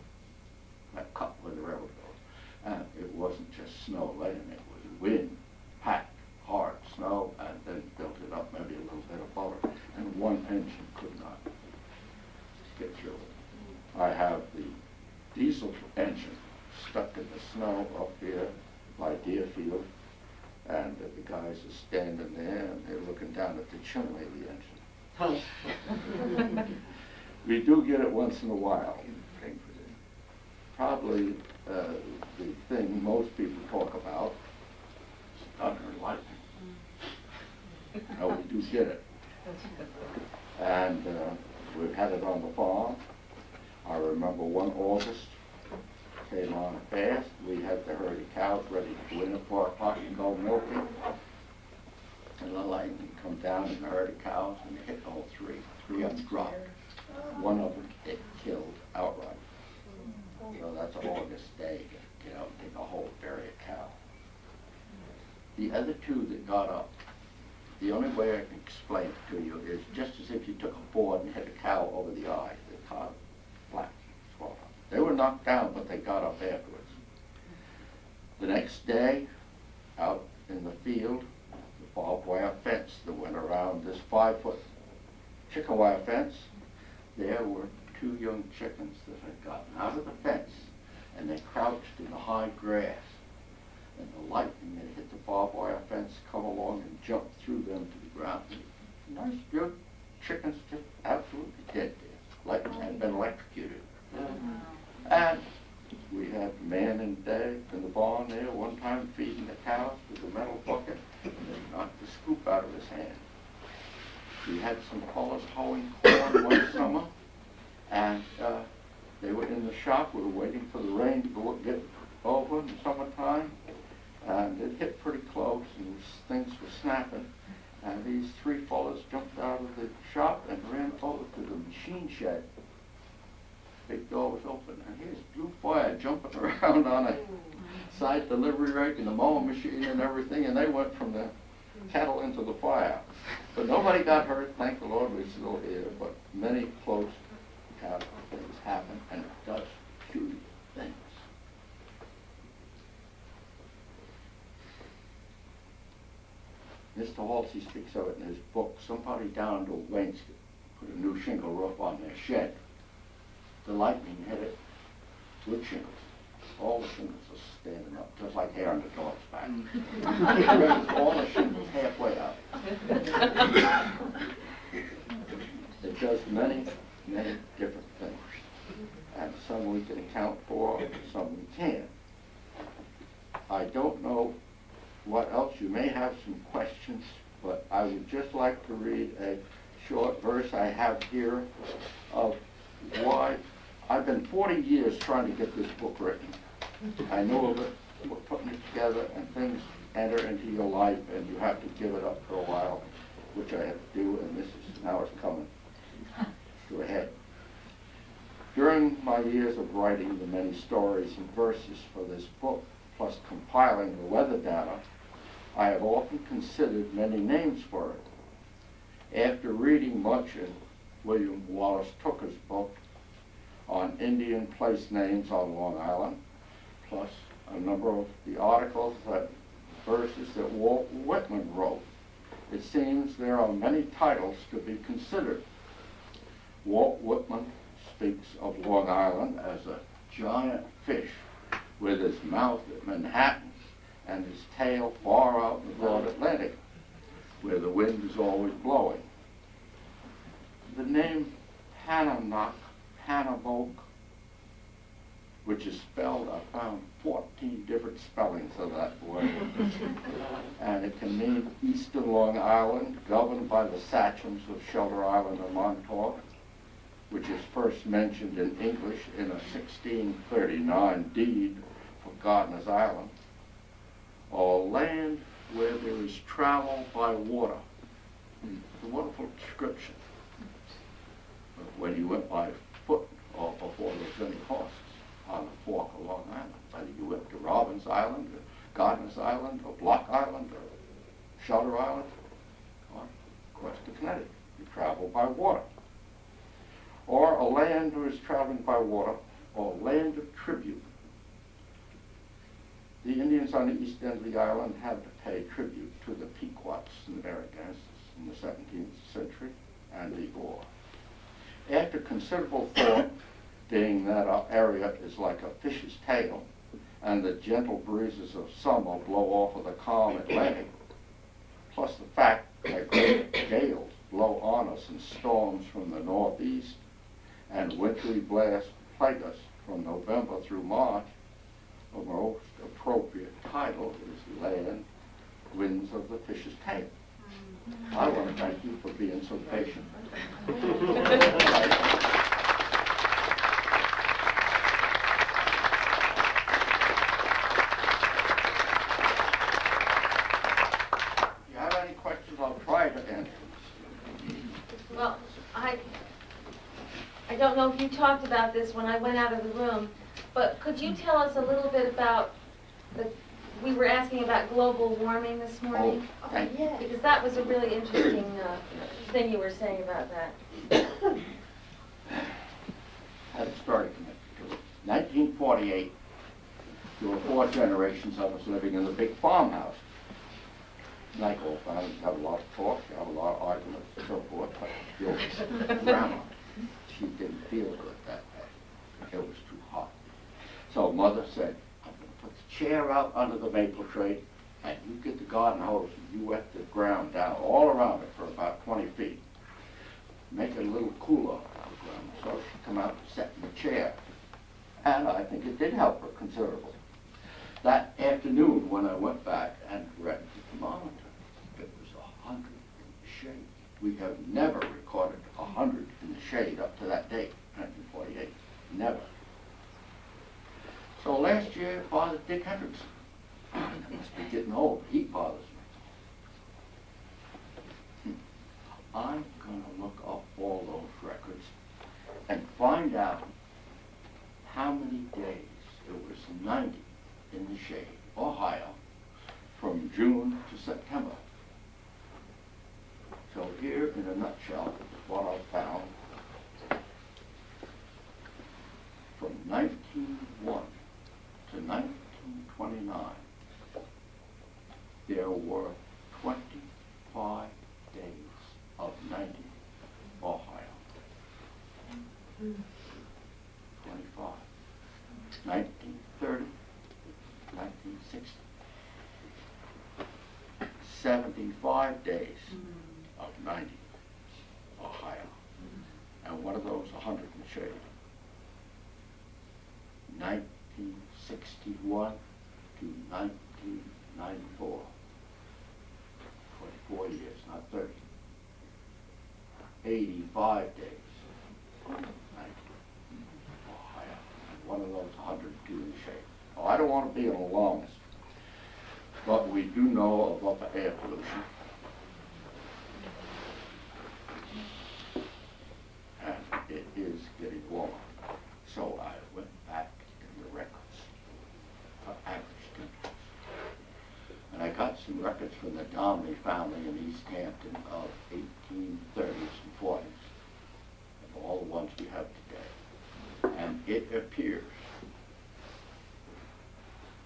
that cut where the railroad goes. And it wasn't just snow laying, it was wind, packed, hard snow, and then built it up maybe a little bit above it. And one engine could not get through it. I have the diesel engine stuck in the snow up here by Deerfield, and the guys are standing there and they're looking down at the chimney of the engine. We do get it once in a while. Probably the thing most people talk about is thunder and lightning. No, we do get it. And we've had it on the farm. I remember one August, came on fast. We had the herd of cows ready to go in at 4 o'clock and go milking. And the lightning come down in the herd of cows and hit all 3. 3 of them dropped. One of them it killed outright. So that's an August day to get out and take a whole bury a cow. The other 2 that got up, the only way I can explain it to you is just as if you took a board and hit a cow over the eye. The cow flat. They were knocked down, but they got up afterwards. The next day, out in the field, the barbed wire fence that went around this 5-foot chicken wire fence, there were 2 young chickens that had gotten out of the fence, and they crouched in the high grass. And the lightning that hit the barbed wire fence come along and jumped through them to the ground. Nice young chickens just absolutely dead there. Lightning had been electrocuted. And we had man and Dave in the barn there one time feeding the cows with a metal bucket, and they knocked the scoop out of his hand. We had some fellows hoeing corn one summer, and they were in the shop. We were waiting for the rain to get over in the summertime, and it hit pretty close, and things were snapping. And these 3 fellows jumped out of the shop and ran over to the machine shed. Big door was open, and here's blue fire jumping around on a side delivery rake and the mowing machine and everything, and they went from the cattle into the fire. But nobody got hurt, thank the Lord, we're still here, but many close things happen, and it does huge things. Mr. Halsey speaks of it in his book. Somebody downed a wainscot put a new shingle roof on their shed. The lightning hit it with shingles. All the shingles are standing up, just like hair on the dog's back. It raised all the shingles halfway up. It does many, many different things. And some we can account for, some we can't. I don't know what else. You may have some questions, but I would just like to read a short verse I have here of why I've been 40 years trying to get this book written. I know of it, we're putting it together, and things enter into your life, and you have to give it up for a while, which I have to do, and this is now it's coming to a head. During my years of writing the many stories and verses for this book, plus compiling the weather data, I have often considered many names for it. After reading much in William Wallace Tooker's book on Indian place names on Long Island, plus a number of the articles, verses that Walt Whitman wrote, it seems there are many titles to be considered. Walt Whitman speaks of Long Island as a giant fish with his mouth at Manhattan and his tail far out in the broad Atlantic, where the wind is always blowing. The name Panamnock, Panamoke, which is spelled, I found 14 different spellings of that word. And it can mean Eastern Long Island, governed by the sachems of Shelter Island and Montauk, which is first mentioned in English in a 1639 deed for Gardiner's Island, or land where there is travel by water. It's a wonderful description of when you went by foot or before there was any horses on the fork of Long Island, whether you went to Robbins Island, or Gardiner's Island, or Block Island, or Shelter Island, or across to Connecticut. You travel by water. Or a land who is traveling by water, or land of tribute. The Indians on the east end of the island had to pay tribute to the Pequots and the Narragansetts in the 17th century and the Ore. After considerable thought, being that our area is like a fish's tail, and the gentle breezes of summer blow off of the calm Atlantic, plus the fact that great gales blow on us in storms from the northeast, and wintry blasts plague us from November through March, the most appropriate title is Land Winds of the Fish's Tail. I want to thank you for being so patient. If you have any questions, I'll try to answer. Well, I don't know if you talked about this when I went out of the room, but could you tell us a little bit about we were asking about global warming this morning? Oh, thank you. Because that was a really interesting thing you were saying about that. Had a story connected to it. 1948, there were 4 generations of us living in the big farmhouse. Like all families, you have a lot of talk, you have a lot of arguments and so forth, but your grandma, she didn't feel good that day. It was too hot. So Mother said, I'm going to put the chair out under the maple tree, and you get the garden hose and you wet the ground down all around it for about 20 feet. Make it a little cooler. So she come out and sat in the chair. And I think it did help her considerably. That afternoon when I went back and read the thermometer, it was 100 in the shade. We have never recorded 100 in the shade up to that date, 1948. Never. So last year it bothered Dick Hendrickson. I must be getting old. He bothers me. I'm going to look up all those records and find out how many days it was 90 in the shade, or higher, from June to September. So here, in a nutshell, is what I found. From 1901 to 1929, there were 25 days of 90 or higher. 85 days of 90 or higher, and one of those 100 in the shade. 1961 to 1994. 24 years, not 30. 85 days, 90 or higher, and one of those 102 in the shade. Oh, I don't want to be an alarmist, but we do know of upper air pollution. And it is getting warmer. So I went back in the records for average temperatures. And I got some records from the Donnelly family in East Hampton of 1830s and 40s, of all the ones we have today. And it appears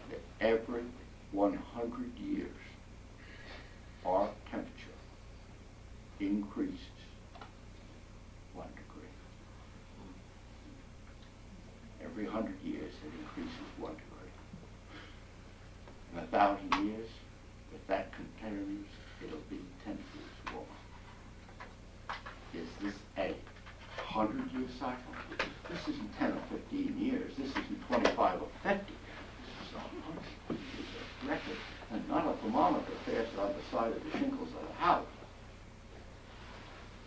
that every 100 years, our temperature increases 1 degree. Every 100 years, it increases 1 degree. In 1,000 years, if that continues, it'll be 10 degrees warmer. Is this a 100-year cycle? This isn't 10 or 15 years. This isn't 25 or 50. This is 100. It's a record. And not a thermometer fastened on the side of the shingles of the house.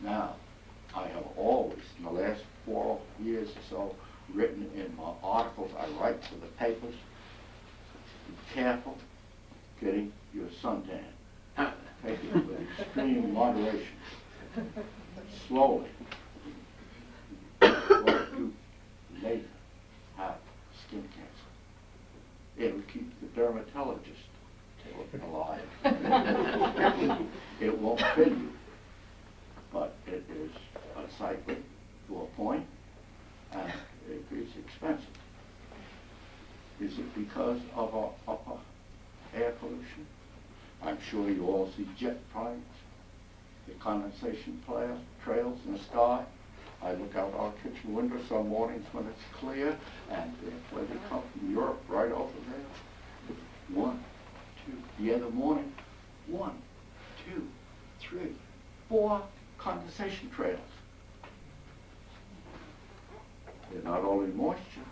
Now, I have always, in the last 4 years or so, written in my articles I write for the papers, be careful getting your suntan. Take it with extreme moderation. Slowly. Or you later have skin cancer. It'll keep the dermatologist alive. It won't kill you, but it is unsightly to a point, and it is expensive. Is it because of our upper air pollution? I'm sure you all see jet planes, the condensation trails in the sky. I look out our kitchen window some mornings when it's clear, and where they come from Europe, right over there. 1, 2, the other morning, 1, 2, 3, 4 condensation trails. They're not only moisture,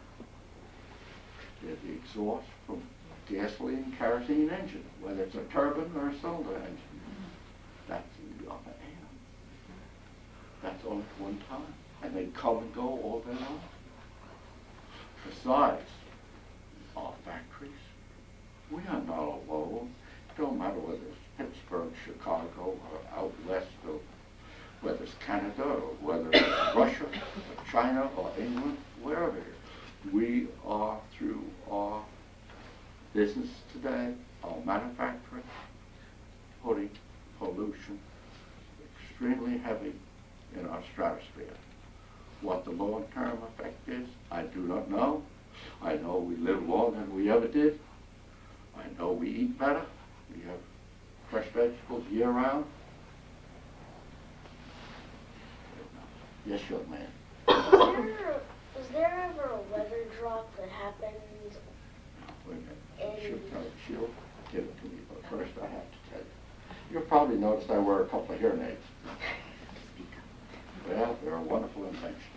they're the exhaust from gasoline, kerosene engine, whether it's a turbine or a cylinder engine. That's in the upper air. That's only one time. And they come and go all day long. Besides, our factories, we are not alone. It don't matter whether it's Pittsburgh, Chicago, or out west, or whether it's Canada, or whether it's Russia, or China, or England, wherever it is. We are, through our business today, our manufacturing, putting pollution extremely heavy in our stratosphere. What the long-term effect is, I do not know. I know we live longer than we ever did. I know we eat better. We have fresh vegetables year-round. Yes, young man. Was there ever a weather drop that happened? Wait a minute. She'll give it to me, but first I have to tell you. You'll probably notice I wear a couple of hearing aids. Well, they're a wonderful invention.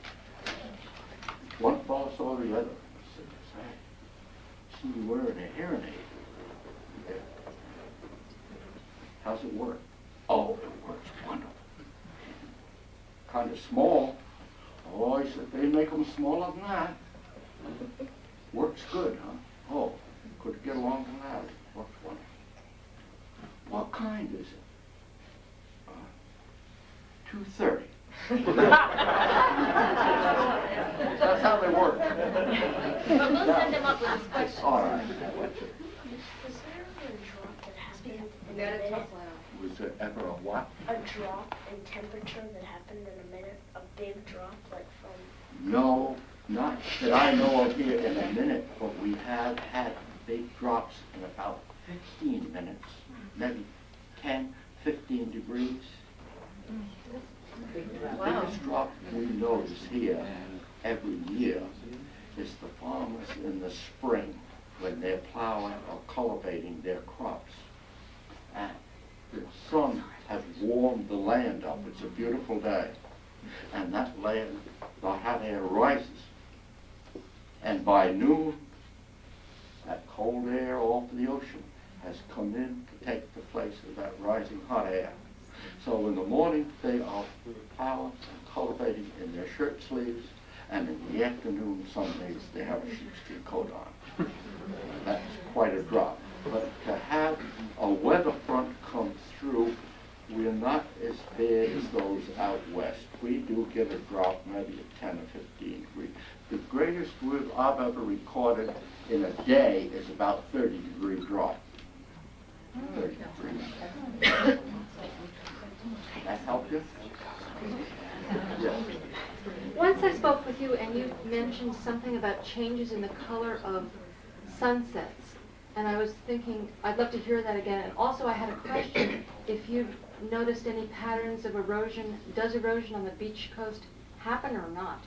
One fellow saw the other. I said, "Hey, see you wearing a hearing aid." Yeah. How's it work? Oh, it works wonderful. Kind of small. Oh, he said, they make them smaller than that. Works good, huh? Oh, could get along than that. Works wonderful. What kind is it? 230. That's how they work. But we'll send them up with this question. All right. Was there ever a drop that happened in a minute? Was there ever a what? A drop in temperature that happened in a minute? A big drop, like from... No, not that I know of here in a minute, but we have had big drops in about 15 minutes, maybe 10, 15 degrees. The biggest drop we notice here every year is the farmers in the spring when they're plowing or cultivating their crops. And the sun has warmed the land up. It's a beautiful day. And that land, the hot air rises. And by noon, that cold air off the ocean has come in to take the place of that rising hot air. So in the morning, they are plowing and cultivating in their shirt sleeves, and in the afternoon, some days, they have a sheepskin coat on. That's quite a drop. But to have a weather front come through, we're not as bad as those out west. We do get a drop maybe of 10 or 15 degrees. The greatest I've ever recorded in a day is about 30-degree drop. 30 degrees. That help you? Yes. Once I spoke with you and you mentioned something about changes in the color of sunsets. And I was thinking, I'd love to hear that again. And also I had a question, if you've noticed any patterns of erosion. Does erosion on the beach coast happen or not?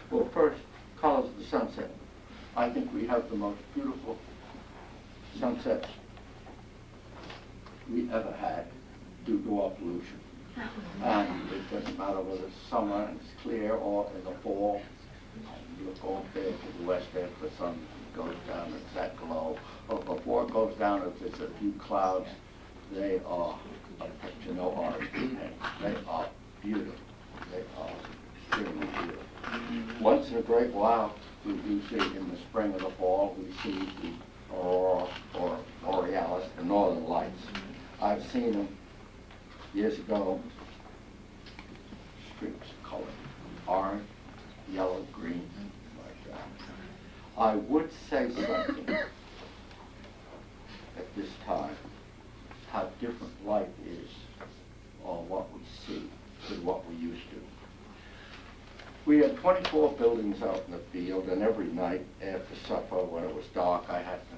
Well, first, colors of the sunset. I think we have the most beautiful sunsets we ever had due to our pollution. And it doesn't matter whether it's summer and it's clear or in the fall. You look off there to the west after the sun goes down, it's that glow. But before it goes down, if there's a few clouds, they are a picture, no artist can paint. They are beautiful. They are extremely beautiful. Once in a great while, we do see in the spring or the fall, we see the aurora or borealis, the northern lights. I've seen them years ago, streaks of color, orange, yellow, green, like that. I would say something at this time, how different life is, or what we see, than what we used to. We had 24 buildings out in the field, and every night after supper, when it was dark, I had to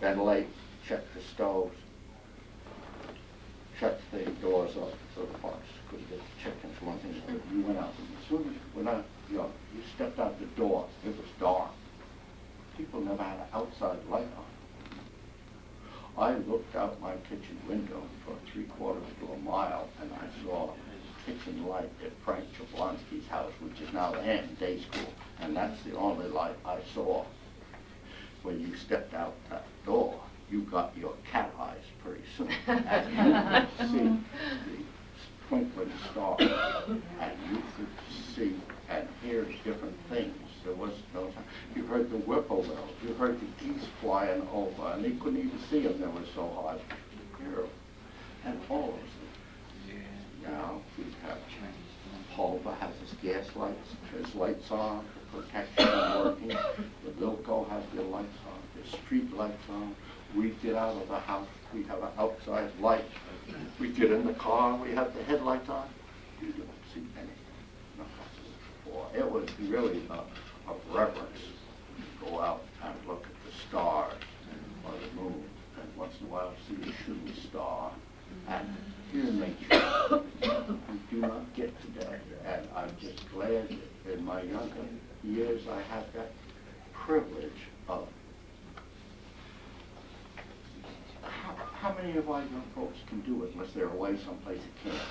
ventilate, check the stoves, shut the doors up so the fox couldn't get the chickens. One thing, you went out, and as soon as you went out, you stepped out the door, it was dark. People never had an outside light on. I looked out my kitchen window for 3/4 of a mile, and I saw a kitchen light at Frank Jablonski's house, which is now the Hampton Day School, and that's the only light I saw. When you stepped out that door, you got your cat eyes pretty soon, and you could see the twinkling stars, and you could see and hear different things. There was no time. You heard the whippoorwills, you heard the geese flying over, and you couldn't even see them, they were so high. You hear them. And all of them. Now we have Pulver has his gas lights, his lights on, the protection is working. The Wilco has their lights on, their street lights on. We get out of the house, we have an outside light. We get in the car, we have the headlights on. You don't see anything. No. It was really a reverence to go out and look at the stars or the moon, and once in a while see a shooting star. And hear nature we do not get today. And I'm just glad that in my younger years I had that privilege of. How many of our young folks can do it unless they're away someplace that can't?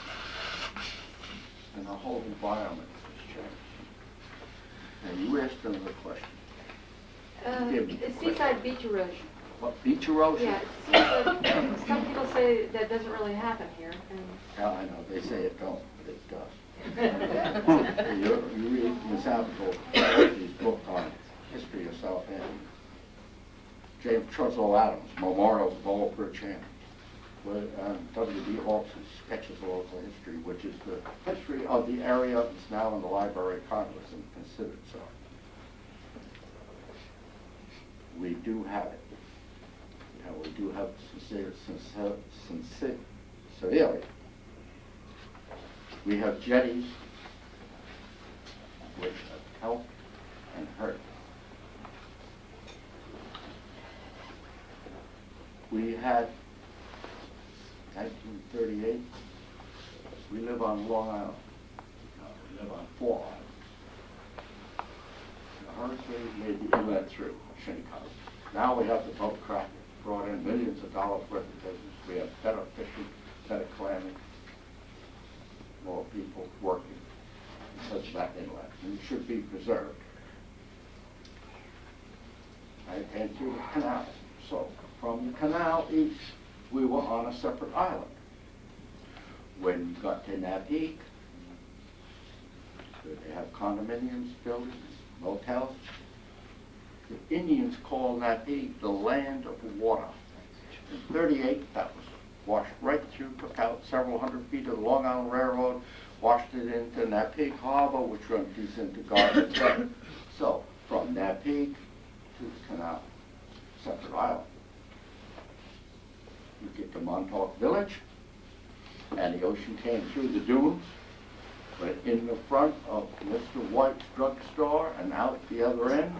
And the whole environment has changed. And you asked another question. Seaside beach erosion. What, beach erosion? Yeah, it seems like some people say that doesn't really happen here. And yeah, I know. They say it don't, but it does. You read Miss Abigail's book on history of South End. James Truslow Adams, Memorials of All Career Champions. W.D. Hawkins' Sketches of Local History, which is the history of the area that's now in the Library of Congress and considered so. We do have it. We do have sincerely. We have jetties which have helped and hurt. We had 1938. We live on Long Island. We live on 4 islands. The hurricane made the inlet through Shinnecock. Now we have the boat crack, brought in millions of dollars worth of business. We have better fishing, better clamming, more people working because of that inlet, and it should be preserved. And through the canal. So from the canal east, we were on a separate island. When you got to Napeek, they have condominiums, buildings, motels. The Indians called Napeek the land of water. In '38, that was washed right through, took out several hundred feet of the Long Island Railroad, washed it into Napeek Harbor, which empties into Gardens Bay. So from Napeek to the canal, separate island. You get to Montauk Village, and the ocean came through the dunes, but in the front of Mr. White's drugstore and out the other end,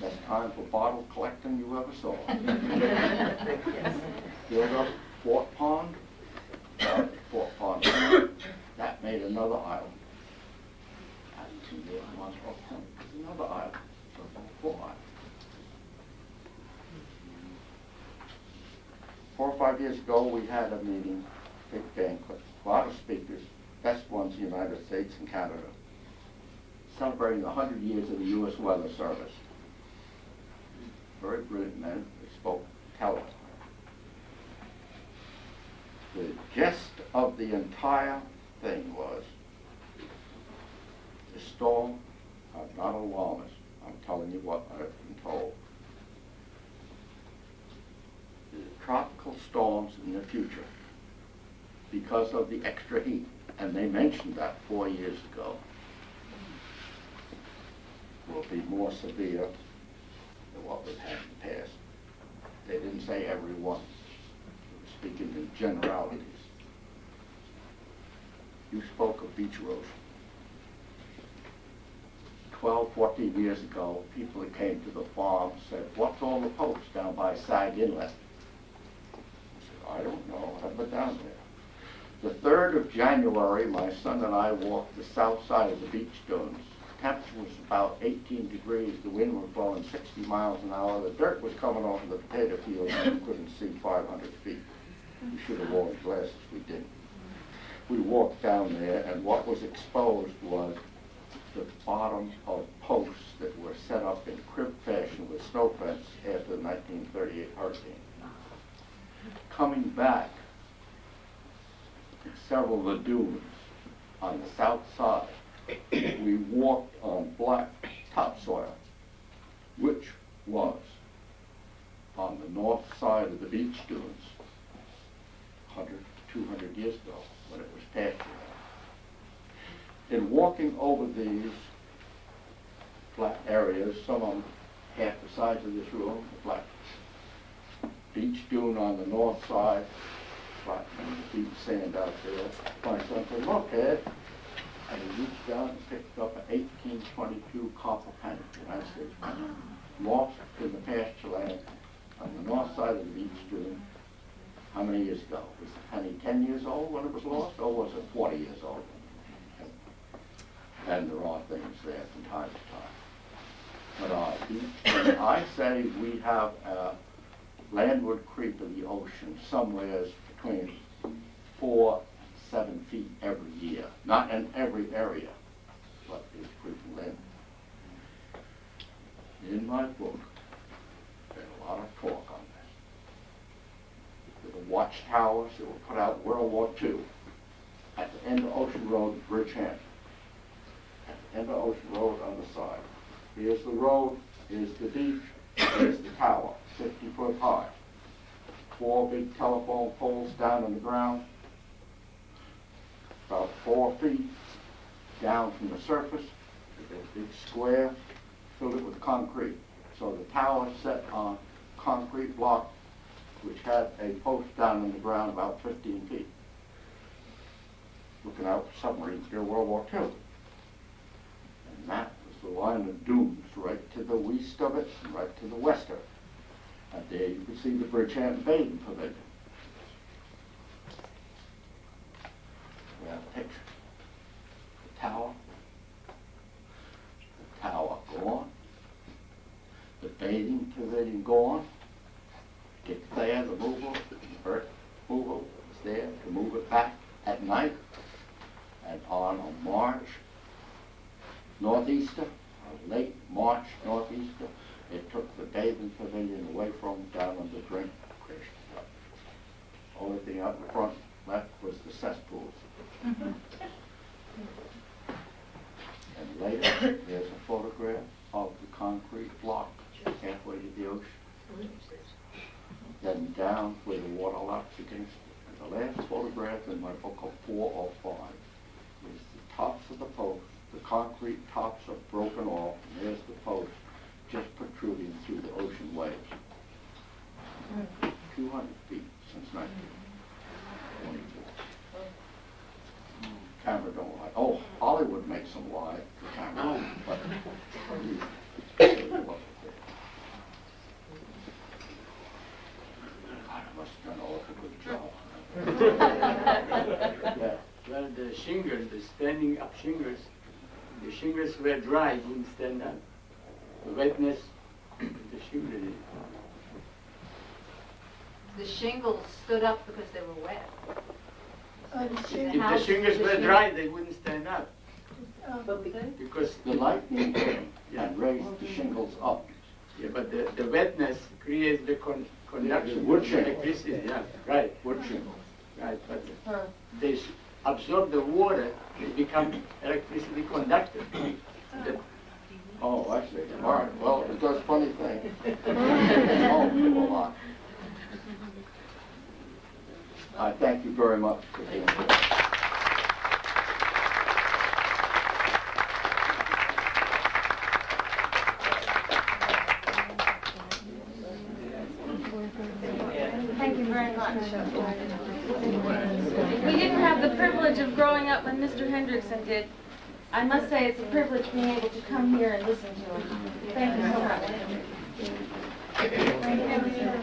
best time for bottle collecting you ever saw. Built up Fort Pond, that made another island. Montauk County, another island, so 4 islands. 4 or 5 years ago, we had a meeting, big banquet, a lot of speakers, best ones in the United States and Canada, celebrating 100 years of the U.S. Weather Service. Very brilliant men, they spoke telephone. The gist of the entire thing was, the storm, I'm not an alarmist, I'm telling you what I've been told. The tropical storms in the future, because of the extra heat, and they mentioned that 4 years ago, will be more severe than what we've had in the past. They didn't say every one. They were speaking in generalities. You spoke of beach erosion. 12, 14 years ago, people that came to the farm said, what's all the posts down by Sag Inlet? I said, I don't know, I've been down there. The 3rd of January, my son and I walked the south side of the beach dunes. The temperature was about 18 degrees, the wind was blowing 60 miles an hour, the dirt was coming over the potato fields and you couldn't see 500 feet. We should have worn glasses, we didn't. We walked down there and what was exposed was the bottom of posts that were set up in crib fashion with snow fence after the 1938 hurricane. Coming back, several of the dunes on the south side, we walked on black topsoil, which was on the north side of the beach dunes 100, 200 years ago when it was pasture. In walking over these flat areas, some of them half the size of this room, a flat beach dune on the north side, flat deep sand out there. My son said, look, Ed. And he reached down and picked up an 1822 copper penny, United States penny, lost in the pasture land on the north side of the beach dune. How many years ago? Was the penny 10 years old when it was lost, or was it 40 years old? And there are things there from time to time. But when I say we have a landward creep of the ocean somewhere between 4 and 7 feet every year, not in every area, but it's creeping landward. In my book, there's a lot of talk on this. There were watchtowers that were put out in World War II at the end of Ocean Road, Bridgehampton. At the end of Ocean Road on the side. Here's the road, here's the beach, here's the tower, 50 foot high. 4 big telephone poles down on the ground, about 4 feet down from the surface, a big square, filled it with concrete. So the tower set on concrete block, which had a post down on the ground about 15 feet. Looking out for submarines during World War II. And that was the line of dunes right to the west of it and right to the west of it. And there you can see the Bridgehampton Bathing Pavilion. We have a picture. The tower gone, the bathing pavilion gone, It's there, the moval, earth moval is there to move it back at night. And on a March northeaster, a late March northeaster, it took the bathing pavilion away from down on the drink. Only thing out in front left was the cesspools. And later, there's a photograph of the concrete block halfway to the ocean. Then down where the water laps against it. And the last photograph in my book of 4 or 5 is the tops of the posts. The concrete tops are broken off, and there's the post just protruding through the ocean waves. 200 feet since 1922. Camera don't lie. Oh, Hollywood makes them lie, the camera. But I must have done an awful good job. Yeah. Well, the shingles, the standing up shingles, the shingles were dry, wouldn't stand up. The wetness, the shingles. The shingles stood up because they were wet. If the shingles were dry, they wouldn't stand up. Because The lightning came and raised the shingles up. yeah, but the wetness creates the conduction Wood of shingles. electricity. Yeah, right, Wood shingles. right. But they absorb the water, they become electricity conductor. Oh, I see. All right. Well, it does funny things. Oh, a lot. I thank you very much for being here. Thank you very much. We didn't have the privilege of growing up when Mr. Hendrickson did. I must say it's a privilege being able to come here and listen to him. Thank you so much.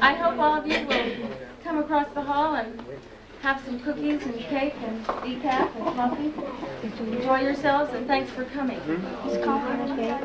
I hope all of you will come across the hall and have some cookies and cake and decaf and coffee. Enjoy yourselves, and thanks for coming. Is coffee okay?